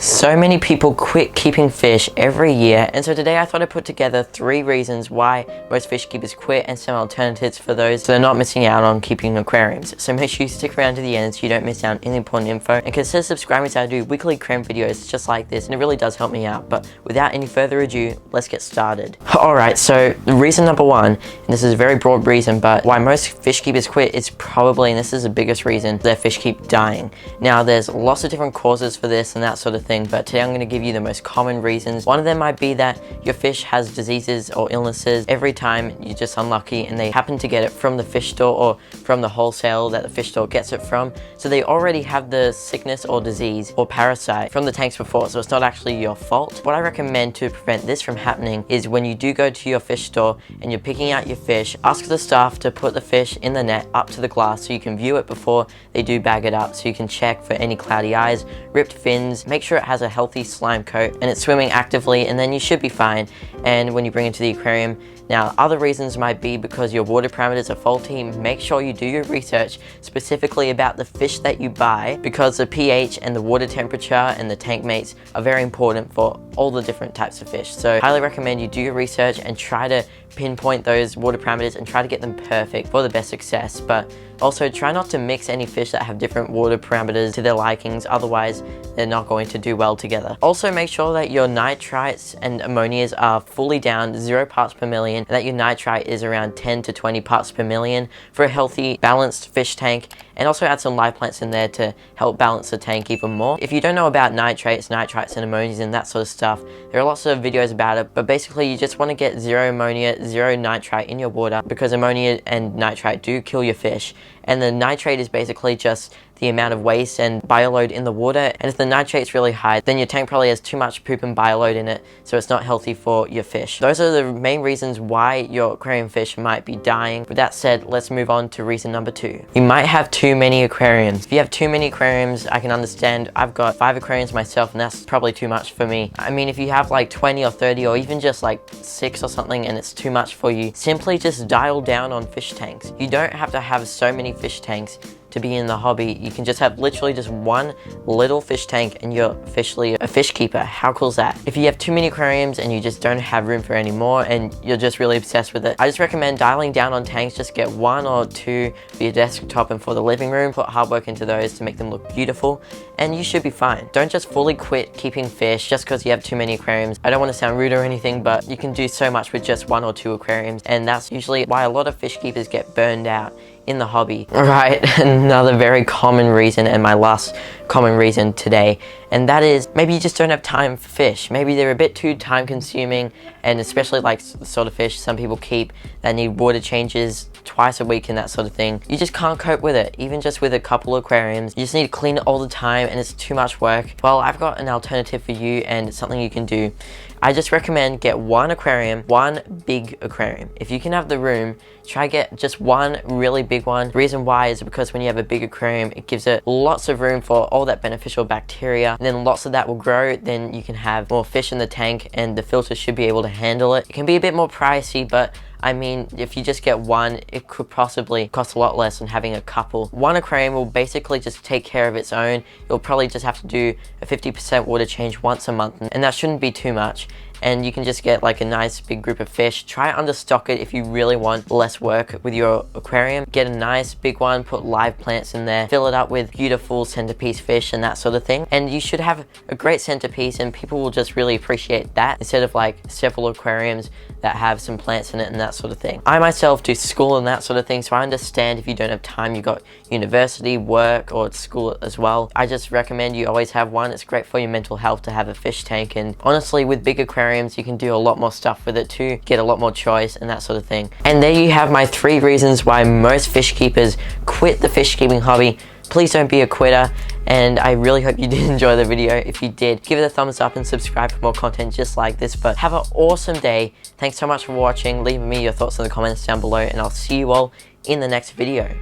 So many people quit keeping fish every year, and so today I thought I'd put together 3 reasons why most fish keepers quit and some alternatives for those so they're not missing out on keeping aquariums. So make sure you stick around to the end so you don't miss out on any important info, and consider subscribing so I do weekly aquarium videos just like this, and it really does help me out. But without any further ado, let's get started. Alright, so reason number 1, and this is a very broad reason, but why most fish keepers quit is probably, and this is the biggest reason, their fish keep dying. Now there's lots of different causes for this and that sort of thing, but today I'm going to give you the most common reasons. One of them might be that your fish has diseases or illnesses. Every time you're just unlucky and they happen to get it from the fish store or from the wholesale that the fish store gets it from, so they already have the sickness or disease or parasite from the tanks before, so it's not actually your fault. What I recommend to prevent this from happening is when you do go to your fish store and you're picking out your fish, ask the staff to put the fish in the net up to the glass so you can view it before they do bag it up, so you can check for any cloudy eyes, ripped fins, make sure it has a healthy slime coat and it's swimming actively, and then you should be fine. And when you bring it to the aquarium, now other reasons might be because your water parameters are faulty. Make sure you do your research specifically about the fish that you buy, because the pH and the water temperature and the tank mates are very important for all the different types of fish. So highly recommend you do your research and try to pinpoint those water parameters and try to get them perfect for the best success. But also try not to mix any fish that have different water parameters to their likings, otherwise they're not going to do well together. Also make sure that your nitrites and ammonias are fully down 0 parts per million, and that your nitrite is around 10 to 20 parts per million for a healthy, balanced fish tank. And also add some live plants in there to help balance the tank even more. If you don't know about nitrates, nitrites and ammonias and that sort of stuff, there are lots of videos about it, but basically you just want to get 0 ammonia, 0 nitrite in your water, because ammonia and nitrite do kill your fish. And the nitrate is basically just the amount of waste and bioload in the water, and if the nitrate's really high, then your tank probably has too much poop and bioload in it, so it's not healthy for your fish. Those are the main reasons why your aquarium fish might be dying. With that said, let's move on to reason number 2. You might have too many aquariums. If you have too many aquariums, I can understand. I've got 5 aquariums myself, and that's probably too much for me. I mean, if you have like 20 or 30 or even just like 6 or something and it's too much for you, simply just dial down on fish tanks. You don't have to have so many fish tanks to be in the hobby. You can just have literally just one little fish tank and you're officially a fish keeper. How cool is that? If you have too many aquariums and you just don't have room for any more and you're just really obsessed with it, I just recommend dialing down on tanks. Just get 1 or 2 for your desktop and for the living room. Put hard work into those to make them look beautiful, and you should be fine. Don't just fully quit keeping fish just because you have too many aquariums. I don't want to sound rude or anything, but you can do so much with just 1 or 2 aquariums, and that's usually why a lot of fish keepers get burned out in the hobby. Right, another very common reason, and my last common reason today, and that is maybe you just don't have time for fish. Maybe they're a bit too time consuming, and especially like the sort of fish some people keep that need water changes twice a week and that sort of thing. You just can't cope with it, even just with a couple of aquariums. You just need to clean it all the time and it's too much work. Well, I've got an alternative for you, and it's something you can do. I just recommend get 1 aquarium, 1 big aquarium. If you can have the room, try get just 1 really big one. The reason why is because when you have a big aquarium, it gives it lots of room for all that beneficial bacteria, and then lots of that will grow. Then you can have more fish in the tank and the filter should be able to handle it. It can be a bit more pricey, but I mean, if you just get 1, it could possibly cost a lot less than having a couple. 1 aquarium will basically just take care of its own. You'll probably just have to do a 50% water change once a month, and that shouldn't be too much. And you can just get like a nice big group of fish. Try understock it if you really want less work with your aquarium. Get a nice big one, put live plants in there, fill it up with beautiful centerpiece fish and that sort of thing. And you should have a great centerpiece, and people will just really appreciate that, instead of like several aquariums that have some plants in it and that sort of thing. I myself do school and that sort of thing, so I understand if you don't have time, you've got university, work, or school as well. I just recommend you always have 1. It's great for your mental health to have a fish tank, and honestly with big aquariums you can do a lot more stuff with it too, get a lot more choice and that sort of thing. And there you have my 3 reasons why most fish keepers quit the fish keeping hobby. Please don't be a quitter, and I really hope you did enjoy the video. If you did, give it a thumbs up and subscribe for more content just like this. But have an awesome day. Thanks so much for watching. Leave me your thoughts in the comments down below, and I'll see you all in the next video.